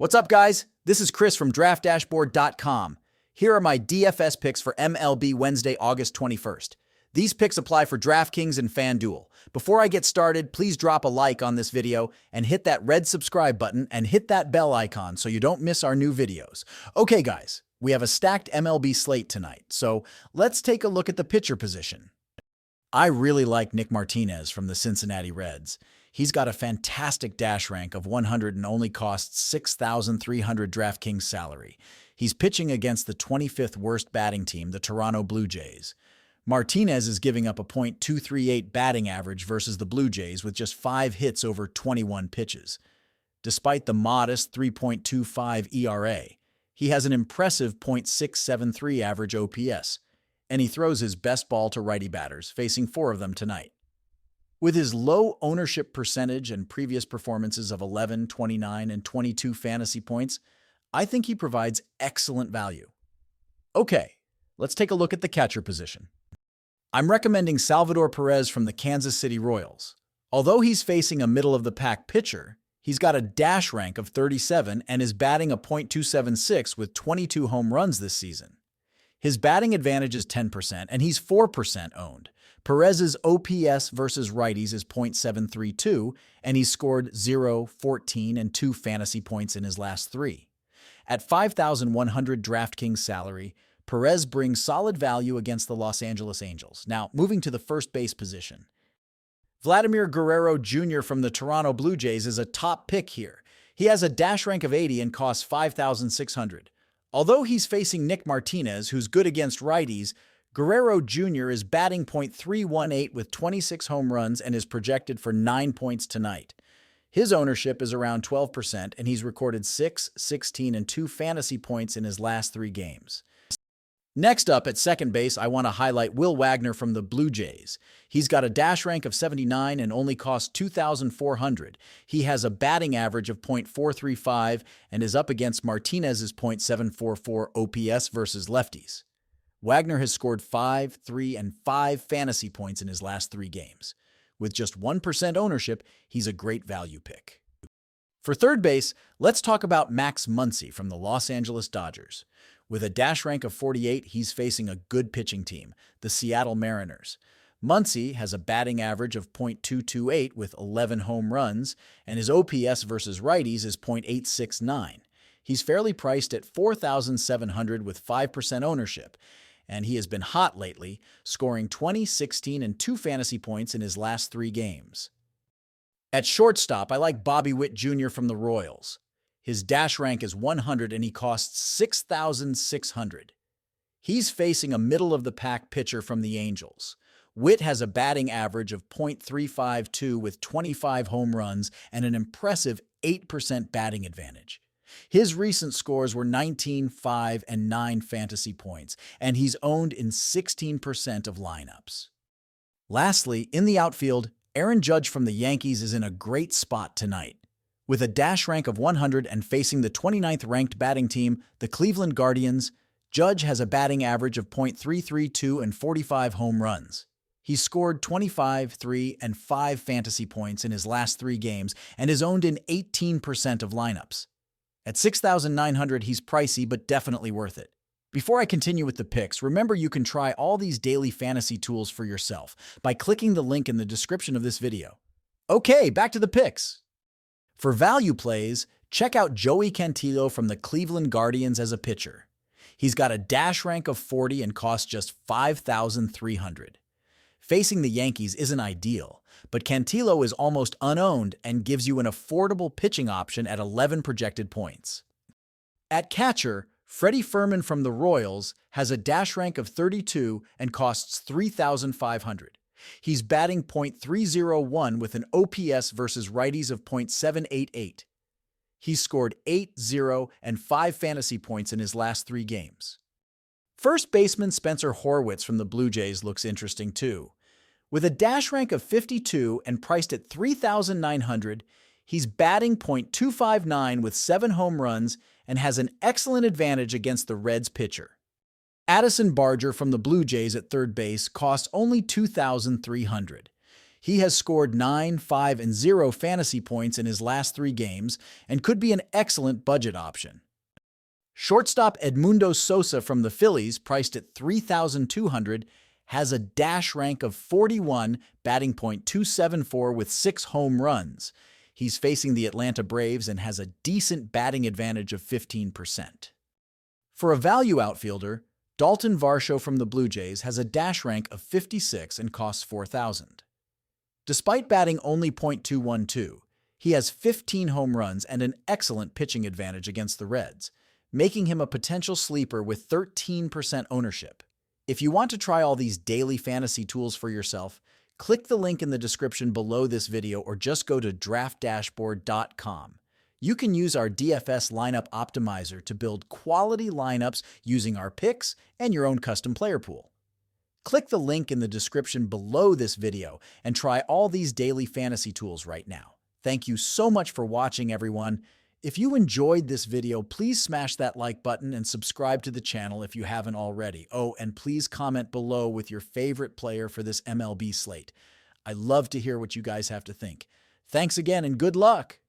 What's up, guys? This is Chris from DraftDashboard.com. Here are my DFS picks for MLB Wednesday, August 21st. These picks apply for DraftKings and FanDuel. Before I get started, please drop a like on this video and hit that red subscribe button and hit that bell icon so you don't miss our new videos. Okay, guys, we have a stacked MLB slate tonight, so let's take a look at the pitcher position. I really like Nick Martinez from the Cincinnati Reds. He's got a fantastic dash rank of 100 and only costs 6,300 DraftKings salary. He's pitching against the 25th worst batting team, the Toronto Blue Jays. Martinez is giving up a .238 batting average versus the Blue Jays with just 5 hits over 21 pitches. Despite the modest 3.25 ERA, he has an impressive .673 average OPS, and he throws his best ball to righty batters, facing 4 of them tonight. With his low ownership percentage and previous performances of 11, 29, and 22 fantasy points, I think he provides excellent value. Okay, let's take a look at the catcher position. I'm recommending Salvador Perez from the Kansas City Royals. Although he's facing a middle-of-the-pack pitcher, he's got a dash rank of 37 and is batting a .276 with 22 home runs this season. His batting advantage is 10%, and he's 4% owned. Perez's OPS versus righties is .732, and he's scored 0, 14, and 2 fantasy points in his last 3. At 5,100 DraftKings salary, Perez brings solid value against the Los Angeles Angels. Now, moving to the first base position. Vladimir Guerrero Jr. from the Toronto Blue Jays is a top pick here. He has a dash rank of 80 and costs 5,600. Although he's facing Nick Martinez, who's good against righties, Guerrero Jr. is batting .318 with 26 home runs and is projected for 9 points tonight. His ownership is around 12%, and he's recorded 6, 16, and 2 fantasy points in his last 3 games. Next up, at second base, I want to highlight Will Wagner from the Blue Jays. He's got a dash rank of 79 and only costs 2,400. He has a batting average of .435 and is up against Martinez's .744 OPS versus lefties. Wagner has scored 5, 3, and 5 fantasy points in his last 3 games. With just 1% ownership, he's a great value pick. For third base, let's talk about Max Muncy from the Los Angeles Dodgers. With a dash rank of 48, he's facing a good pitching team, the Seattle Mariners. Muncy has a batting average of .228 with 11 home runs, and his OPS versus righties is .869. He's fairly priced at 4,700 with 5% ownership, and he has been hot lately, scoring 20, 16, and 2 fantasy points in his last 3 games. At shortstop, I like Bobby Witt Jr. from the Royals. His dash rank is 100 and he costs 6,600. He's facing a middle-of-the-pack pitcher from the Angels. Witt has a batting average of .352 with 25 home runs and an impressive 8% batting advantage. His recent scores were 19, 5, and 9 fantasy points, and he's owned in 16% of lineups. Lastly, in the outfield, Aaron Judge from the Yankees is in a great spot tonight. With a dash rank of 100 and facing the 29th ranked batting team, the Cleveland Guardians, Judge has a batting average of .332 and 45 home runs. He's scored 25, 3, and 5 fantasy points in his last 3 games and is owned in 18% of lineups. At 6,900, he's pricey, but definitely worth it. Before I continue with the picks, remember you can try all these daily fantasy tools for yourself by clicking the link in the description of this video. Okay, back to the picks. For value plays, check out Joey Cantillo from the Cleveland Guardians as a pitcher. He's got a dash rank of 40 and costs just 5,300. Facing the Yankees isn't ideal, but Cantillo is almost unowned and gives you an affordable pitching option at 11 projected points. At catcher, Freddie Fermin from the Royals has a dash rank of 32 and costs 3,500. He's batting .301 with an OPS versus righties of .788. He's scored 8, 0, and 5 fantasy points in his last 3 games. First baseman Spencer Horwitz from the Blue Jays looks interesting too. With a dash rank of 52 and priced at 3,900, he's batting .259 with 7 home runs and has an excellent advantage against the Reds pitcher. Addison Barger from the Blue Jays at third base costs only 2,300. He has scored 9, 5, and 0 fantasy points in his last 3 games and could be an excellent budget option. Shortstop Edmundo Sosa from the Phillies, priced at $3,200, has a dash rank of 41, batting .274 with 6 home runs. He's facing the Atlanta Braves and has a decent batting advantage of 15%. For a value outfielder, Dalton Varsho from the Blue Jays has a dash rank of 56 and costs $4,000. Despite batting only .212, he has 15 home runs and an excellent pitching advantage against the Reds, making him a potential sleeper with 13% ownership. If you want to try all these daily fantasy tools for yourself, click the link in the description below this video or just go to draftdashboard.com. You can use our DFS lineup optimizer to build quality lineups using our picks and your own custom player pool. Click the link in the description below this video and try all these daily fantasy tools right now. Thank you so much for watching, everyone. If you enjoyed this video, please smash that like button and subscribe to the channel if you haven't already. Oh, and please comment below with your favorite player for this MLB slate. I love to hear what you guys have to think. Thanks again and good luck!